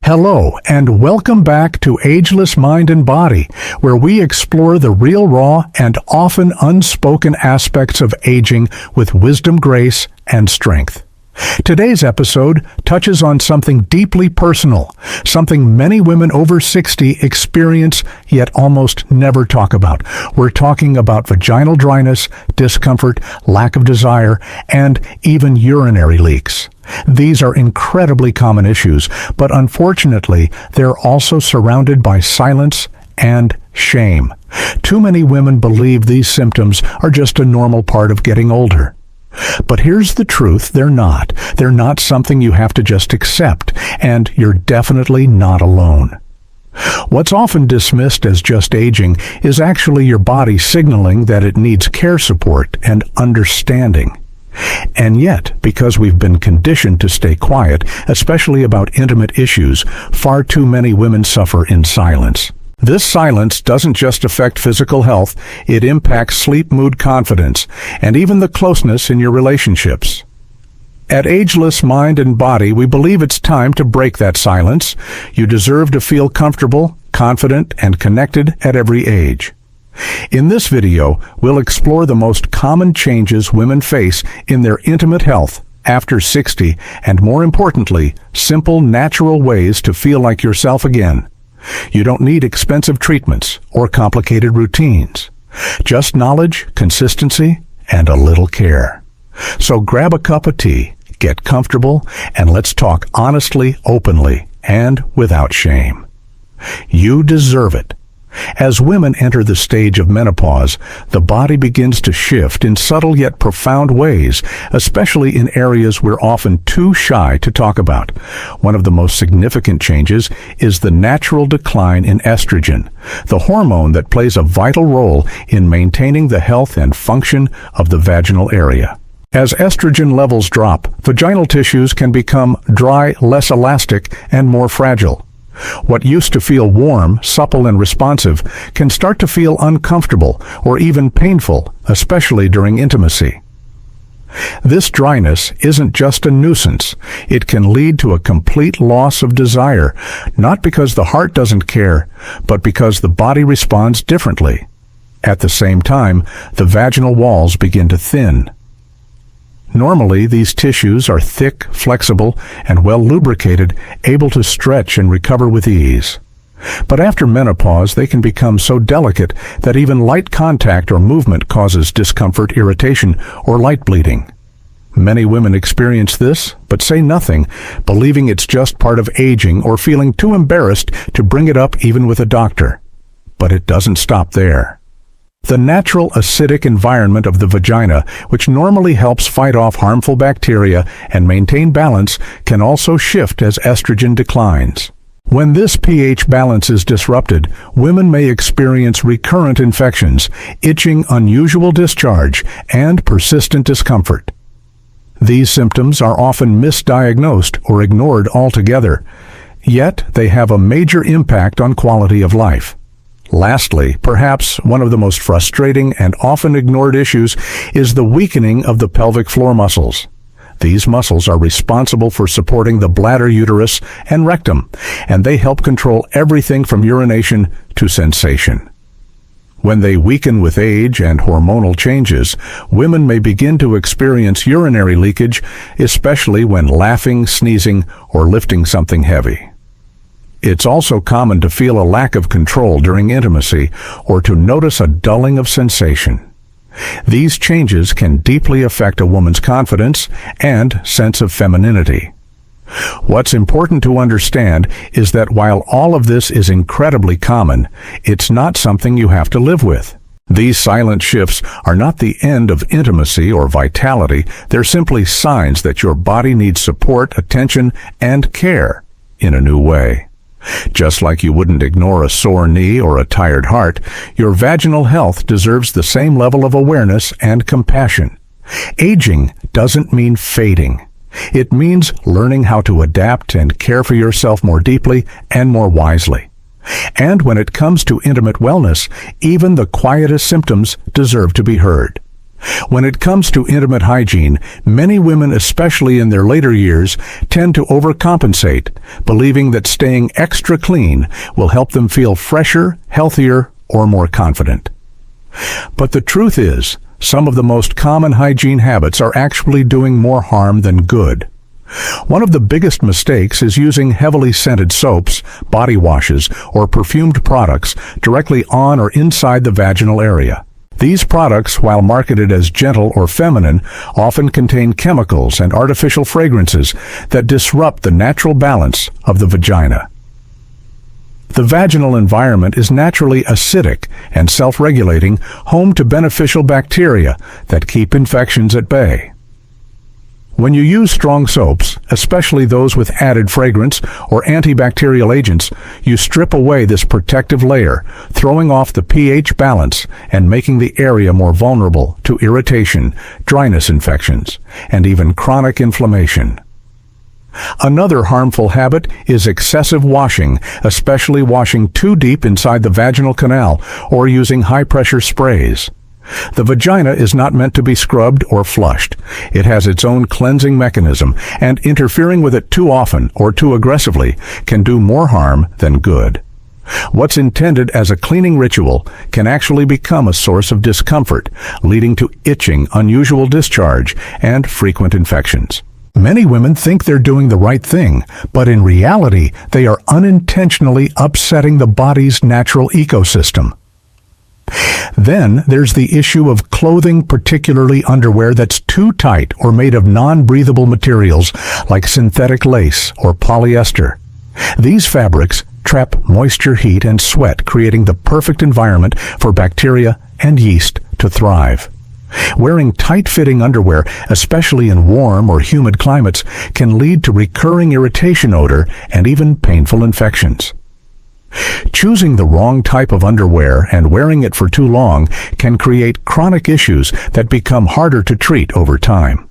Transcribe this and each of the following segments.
Hello, and welcome back to Ageless Mind and Body, where we explore the real, raw, and often unspoken aspects of aging with wisdom, grace, and strength. Today's episode touches on something deeply personal, something many women over 60 experience yet almost never talk about. We're talking about vaginal dryness, discomfort, lack of desire, and even urinary leaks. These are incredibly common issues, but unfortunately, they're also surrounded by silence and shame. Too many women believe these symptoms are just a normal part of getting older. But here's the truth, they're not. They're not something you have to just accept, and you're definitely not alone. What's often dismissed as just aging is actually your body signaling that it needs care support and understanding. And yet, because we've been conditioned to stay quiet, especially about intimate issues, far too many women suffer in silence. This silence doesn't just affect physical health, it impacts sleep, mood, confidence, and even the closeness in your relationships. At Ageless Mind and Body, we believe it's time to break that silence. You deserve to feel comfortable, confident, and connected at every age. In this video, we'll explore the most common changes women face in their intimate health after 60, and more importantly, simple, natural ways to feel like yourself again. You don't need expensive treatments or complicated routines. Just knowledge, consistency, and a little care. So grab a cup of tea, get comfortable, and let's talk honestly, openly, and without shame. You deserve it. As women enter the stage of menopause, the body begins to shift in subtle yet profound ways, especially in areas we're often too shy to talk about. One of the most significant changes is the natural decline in estrogen, the hormone that plays a vital role in maintaining the health and function of the vaginal area. As estrogen levels drop, vaginal tissues can become dry, less elastic, and more fragile. What used to feel warm, supple, and responsive can start to feel uncomfortable or even painful, especially during intimacy. This dryness isn't just a nuisance. It can lead to a complete loss of desire, not because the heart doesn't care, but because the body responds differently. At the same time, the vaginal walls begin to thin. Normally, these tissues are thick, flexible, and well lubricated, able to stretch and recover with ease. But after menopause, they can become so delicate that even light contact or movement causes discomfort, irritation, or light bleeding. Many women experience this, but say nothing, believing it's just part of aging or feeling too embarrassed to bring it up even with a doctor. But it doesn't stop there. The natural acidic environment of the vagina, which normally helps fight off harmful bacteria and maintain balance, can also shift as estrogen declines. When this pH balance is disrupted, women may experience recurrent infections, itching, unusual discharge, and persistent discomfort. These symptoms are often misdiagnosed or ignored altogether, yet they have a major impact on quality of life. Lastly, perhaps one of the most frustrating and often ignored issues is the weakening of the pelvic floor muscles. These muscles are responsible for supporting the bladder, uterus, and rectum, and they help control everything from urination to sensation. When they weaken with age and hormonal changes, women may begin to experience urinary leakage, especially when laughing, sneezing, or lifting something heavy. It's also common to feel a lack of control during intimacy or to notice a dulling of sensation. These changes can deeply affect a woman's confidence and sense of femininity. What's important to understand is that while all of this is incredibly common, it's not something you have to live with. These silent shifts are not the end of intimacy or vitality. They're simply signs that your body needs support, attention, and care in a new way. Just like you wouldn't ignore a sore knee or a tired heart, your vaginal health deserves the same level of awareness and compassion. Aging doesn't mean fading. It means learning how to adapt and care for yourself more deeply and more wisely. And when it comes to intimate wellness, even the quietest symptoms deserve to be heard. When it comes to intimate hygiene, many women, especially in their later years, tend to overcompensate, believing that staying extra clean will help them feel fresher, healthier, or more confident. But the truth is, some of the most common hygiene habits are actually doing more harm than good. One of the biggest mistakes is using heavily scented soaps, body washes, or perfumed products directly on or inside the vaginal area. These products, while marketed as gentle or feminine, often contain chemicals and artificial fragrances that disrupt the natural balance of the vagina. The vaginal environment is naturally acidic and self-regulating, home to beneficial bacteria that keep infections at bay. When you use strong soaps, especially those with added fragrance or antibacterial agents, you strip away this protective layer, throwing off the pH balance and making the area more vulnerable to irritation, dryness infections, and even chronic inflammation. Another harmful habit is excessive washing, especially washing too deep inside the vaginal canal or using high-pressure sprays. The vagina is not meant to be scrubbed or flushed. It has its own cleansing mechanism, and interfering with it too often or too aggressively can do more harm than good. What's intended as a cleaning ritual can actually become a source of discomfort, leading to itching, unusual discharge, and frequent infections. Many women think they're doing the right thing, but in reality, they are unintentionally upsetting the body's natural ecosystem. Then there's the issue of clothing, particularly underwear that's too tight or made of non-breathable materials like synthetic lace or polyester. These fabrics trap moisture, heat, and sweat, creating the perfect environment for bacteria and yeast to thrive. Wearing tight-fitting underwear, especially in warm or humid climates, can lead to recurring irritation odor and even painful infections. Choosing the wrong type of underwear and wearing it for too long can create chronic issues that become harder to treat over time.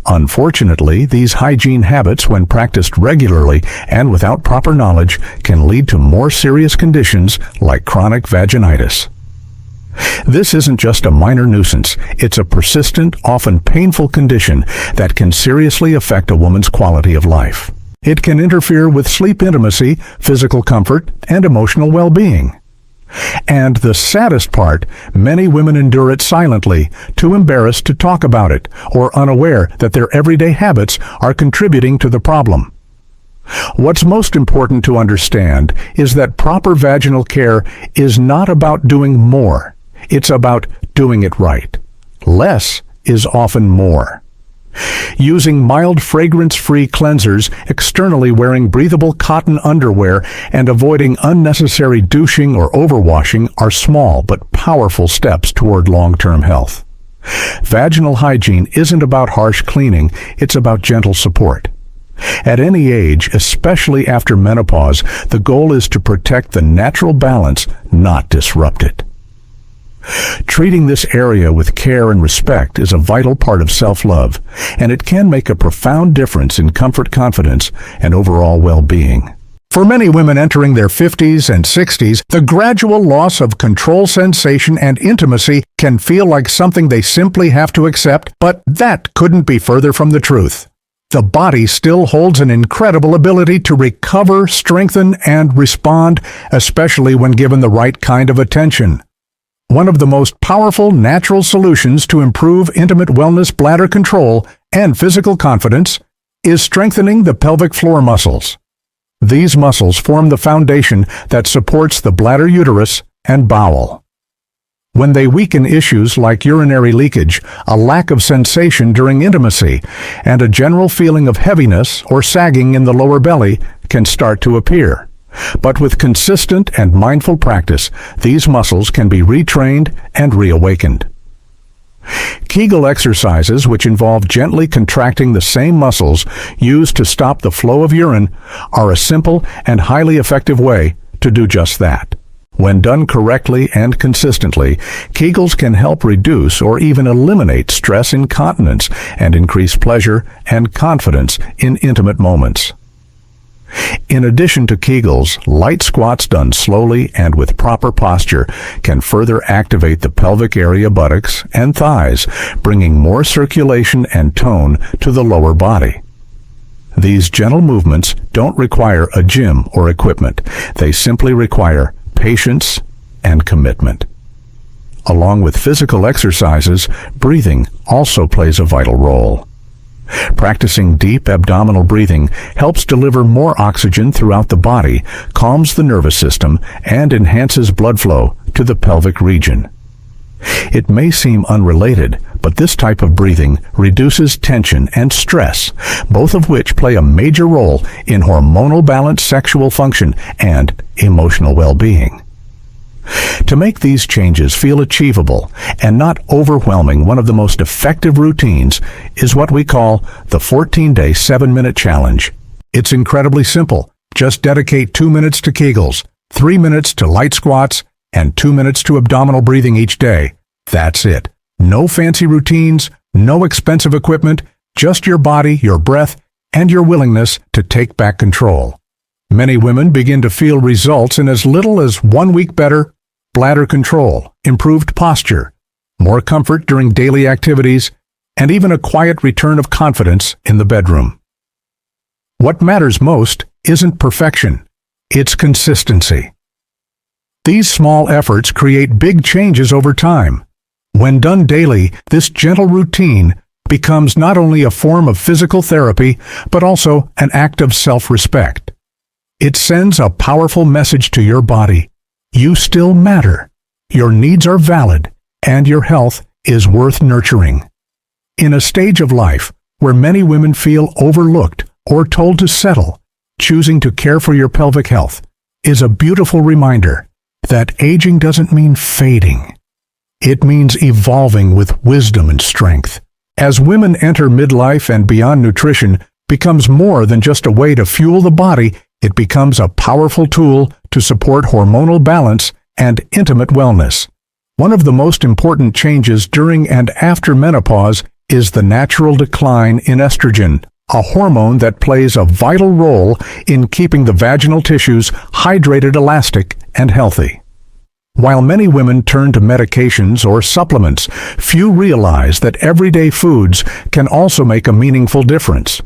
Unfortunately, these hygiene habits, when practiced regularly and without proper knowledge, can lead to more serious conditions like chronic vaginitis. This isn't just a minor nuisance, it's a persistent, often painful condition that can seriously affect a woman's quality of life. It can interfere with sleep intimacy, physical comfort, and emotional well-being. And the saddest part, many women endure it silently, too embarrassed to talk about it, or unaware that their everyday habits are contributing to the problem. What's most important to understand is that proper vaginal care is not about doing more. It's about doing it right. Less is often more. Using mild fragrance-free cleansers, externally wearing breathable cotton underwear, and avoiding unnecessary douching or overwashing are small but powerful steps toward long-term health. Vaginal hygiene isn't about harsh cleaning, it's about gentle support. At any age, especially after menopause, the goal is to protect the natural balance, not disrupt it. Treating this area with care and respect is a vital part of self-love, and it can make a profound difference in comfort, confidence, and overall well-being. For many women entering their 50s and 60s, the gradual loss of control, sensation, and intimacy can feel like something they simply have to accept, but that couldn't be further from the truth. The body still holds an incredible ability to recover, strengthen, and respond, especially when given the right kind of attention. One of the most powerful natural solutions to improve intimate wellness, bladder control, and physical confidence is strengthening the pelvic floor muscles. These muscles form the foundation that supports the bladder, uterus, and bowel. When they weaken, issues like urinary leakage, a lack of sensation during intimacy, and a general feeling of heaviness or sagging in the lower belly can start to appear. But with consistent and mindful practice, these muscles can be retrained and reawakened. Kegel exercises, which involve gently contracting the same muscles used to stop the flow of urine, are a simple and highly effective way to do just that. When done correctly and consistently, Kegels can help reduce or even eliminate stress, incontinence, and increase pleasure and confidence in intimate moments. In addition to Kegels, light squats done slowly and with proper posture can further activate the pelvic area, buttocks, and thighs, bringing more circulation and tone to the lower body. These gentle movements don't require a gym or equipment. They simply require patience and commitment. Along with physical exercises, breathing also plays a vital role. Practicing deep abdominal breathing helps deliver more oxygen throughout the body, calms the nervous system, and enhances blood flow to the pelvic region. It may seem unrelated, but this type of breathing reduces tension and stress, both of which play a major role in hormonal balance, sexual function, and emotional well-being. To make these changes feel achievable and not overwhelming, one of the most effective routines is what we call the 14-day 7-minute challenge. It's incredibly simple. Just dedicate 2 minutes to Kegels, 3 minutes to light squats, and 2 minutes to abdominal breathing each day. That's it. No fancy routines, no expensive equipment, just your body, your breath, and your willingness to take back control. Many women begin to feel results in as little as 1 week. Better bladder control, improved posture, more comfort during daily activities, and even a quiet return of confidence in the bedroom. What matters most isn't perfection, it's consistency. These small efforts create big changes over time. When done daily, this gentle routine becomes not only a form of physical therapy, but also an act of self-respect. It sends a powerful message to your body. You still matter, your needs are valid, and your health is worth nurturing. In a stage of life where many women feel overlooked or told to settle, choosing to care for your pelvic health is a beautiful reminder that aging doesn't mean fading. It means evolving with wisdom and strength. As women enter midlife and beyond, nutrition becomes more than just a way to fuel the body. It becomes a powerful tool to support hormonal balance and intimate wellness. One of the most important changes during and after menopause is the natural decline in estrogen, a hormone that plays a vital role in keeping the vaginal tissues hydrated, elastic, and healthy. While many women turn to medications or supplements, few realize that everyday foods can also make a meaningful difference.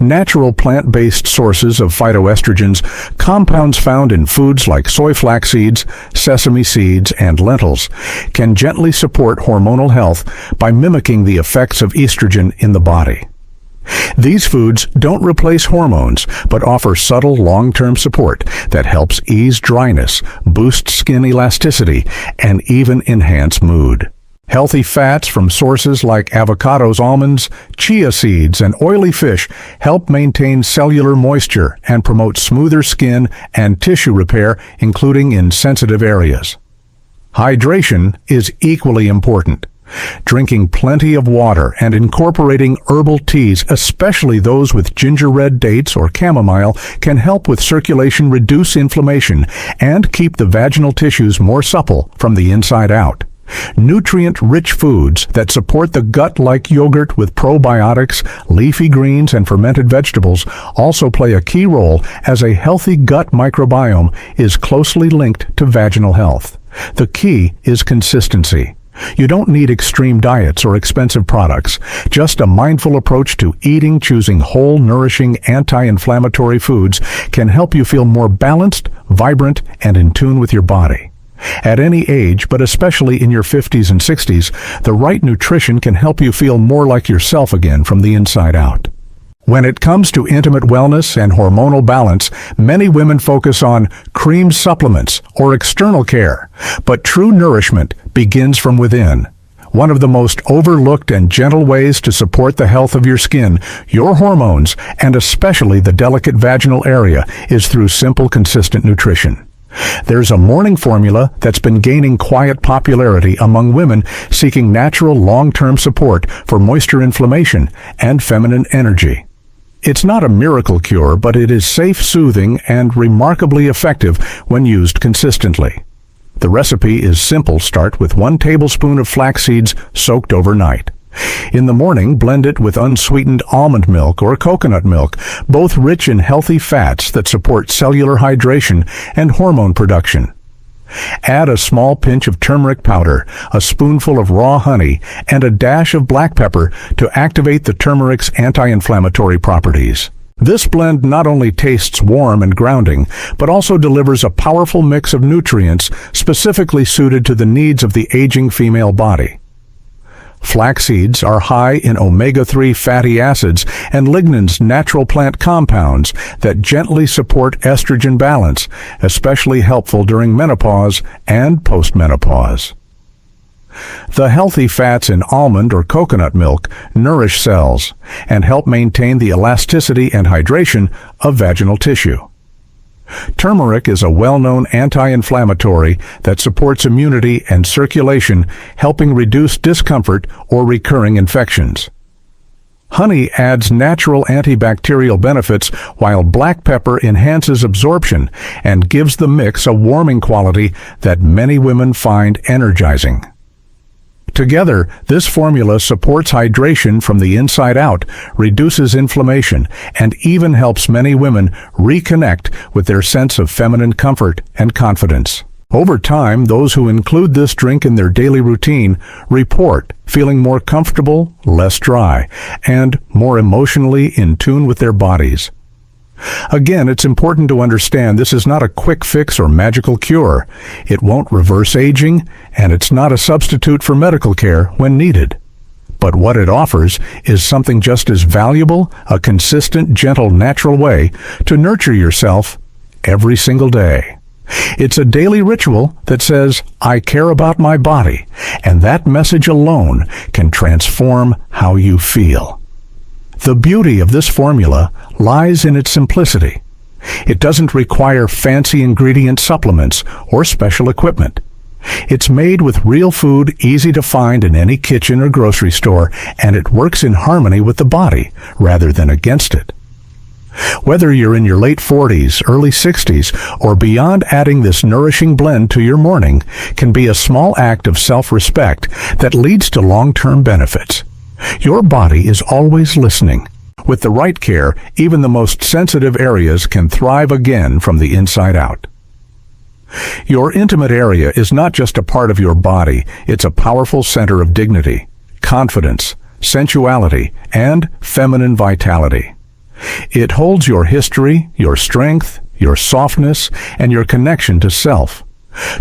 Natural plant-based sources of phytoestrogens, compounds found in foods like soy flax seeds, sesame seeds, and lentils, can gently support hormonal health by mimicking the effects of estrogen in the body. These foods don't replace hormones, but offer subtle long-term support that helps ease dryness, boost skin elasticity, and even enhance mood. Healthy fats from sources like avocados, almonds, chia seeds, and oily fish help maintain cellular moisture and promote smoother skin and tissue repair, including in sensitive areas. Hydration is equally important. Drinking plenty of water and incorporating herbal teas, especially those with ginger red dates or chamomile, can help with circulation, reduce inflammation, and keep the vaginal tissues more supple from the inside out. Nutrient-rich foods that support the gut, like yogurt with probiotics, leafy greens, and fermented vegetables, also play a key role, as a healthy gut microbiome is closely linked to vaginal health. The key is consistency. You don't need extreme diets or expensive products. Just a mindful approach to eating, choosing whole, nourishing, anti-inflammatory foods can help you feel more balanced, vibrant, and in tune with your body. At any age, but especially in your 50s and 60s, the right nutrition can help you feel more like yourself again from the inside out. When it comes to intimate wellness and hormonal balance, many women focus on cream supplements or external care, but true nourishment begins from within. One of the most overlooked and gentle ways to support the health of your skin, your hormones, and especially the delicate vaginal area is through simple, consistent nutrition. There's a morning formula that's been gaining quiet popularity among women seeking natural long-term support for moisture, inflammation, and feminine energy. It's not a miracle cure, but it is safe, soothing, and remarkably effective when used consistently. The recipe is simple. Start with 1 tablespoon of flax seeds soaked overnight. In the morning, blend it with unsweetened almond milk or coconut milk, both rich in healthy fats that support cellular hydration and hormone production. Add a small pinch of turmeric powder, a spoonful of raw honey, and a dash of black pepper to activate the turmeric's anti-inflammatory properties. This blend not only tastes warm and grounding, but also delivers a powerful mix of nutrients specifically suited to the needs of the aging female body. Flax seeds are high in omega-3 fatty acids and lignans, natural plant compounds that gently support estrogen balance, especially helpful during menopause and postmenopause. The healthy fats in almond or coconut milk nourish cells and help maintain the elasticity and hydration of vaginal tissue. Turmeric is a well-known anti-inflammatory that supports immunity and circulation, helping reduce discomfort or recurring infections. Honey adds natural antibacterial benefits, while black pepper enhances absorption and gives the mix a warming quality that many women find energizing. Together, this formula supports hydration from the inside out, reduces inflammation, and even helps many women reconnect with their sense of feminine comfort and confidence. Over time, those who include this drink in their daily routine report feeling more comfortable, less dry, and more emotionally in tune with their bodies. Again, it's important to understand this is not a quick fix or magical cure. It won't reverse aging, and it's not a substitute for medical care when needed. But what it offers is something just as valuable, a consistent, gentle, natural way to nurture yourself every single day. It's a daily ritual that says, I care about my body, and that message alone can transform how you feel. The beauty of this formula lies in its simplicity. It doesn't require fancy ingredient supplements or special equipment. It's made with real food, easy to find in any kitchen or grocery store, and it works in harmony with the body rather than against it. Whether you're in your late 40s, early 60s, or beyond, adding this nourishing blend to your morning can be a small act of self-respect that leads to long-term benefits. Your body is always listening. With the right care, even the most sensitive areas can thrive again from the inside out. Your intimate area is not just a part of your body, it's a powerful center of dignity, confidence, sensuality, and feminine vitality. It holds your history, your strength, your softness, and your connection to self.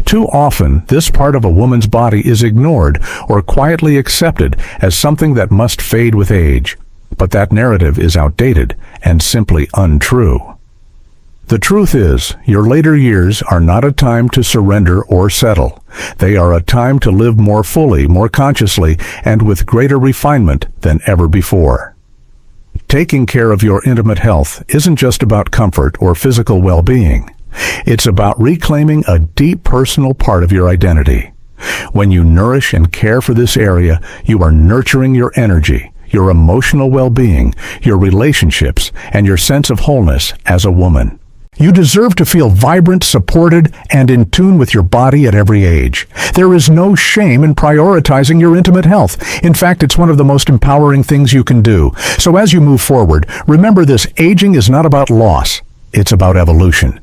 Too often, this part of a woman's body is ignored or quietly accepted as something that must fade with age. But that narrative is outdated and simply untrue. The truth is, your later years are not a time to surrender or settle. They are a time to live more fully, more consciously, and with greater refinement than ever before. Taking care of your intimate health isn't just about comfort or physical well-being. It's about reclaiming a deep personal part of your identity. When you nourish and care for this area, you are nurturing your energy, your emotional well-being, your relationships, and your sense of wholeness as a woman. You deserve to feel vibrant, supported, and in tune with your body at every age. There is no shame in prioritizing your intimate health. In fact, it's one of the most empowering things you can do. So as you move forward, remember this: aging is not about loss, it's about evolution.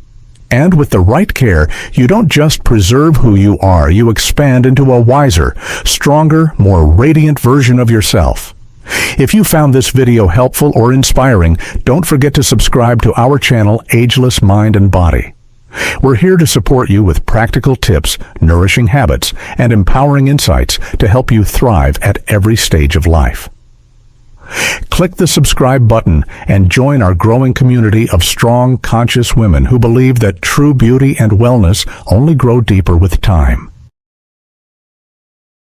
And with the right care, you don't just preserve who you are, you expand into a wiser, stronger, more radiant version of yourself. If you found this video helpful or inspiring, don't forget to subscribe to our channel, Ageless Mind and Body. We're here to support you with practical tips, nourishing habits, and empowering insights to help you thrive at every stage of life. Click the subscribe button and join our growing community of strong, conscious women who believe that true beauty and wellness only grow deeper with time.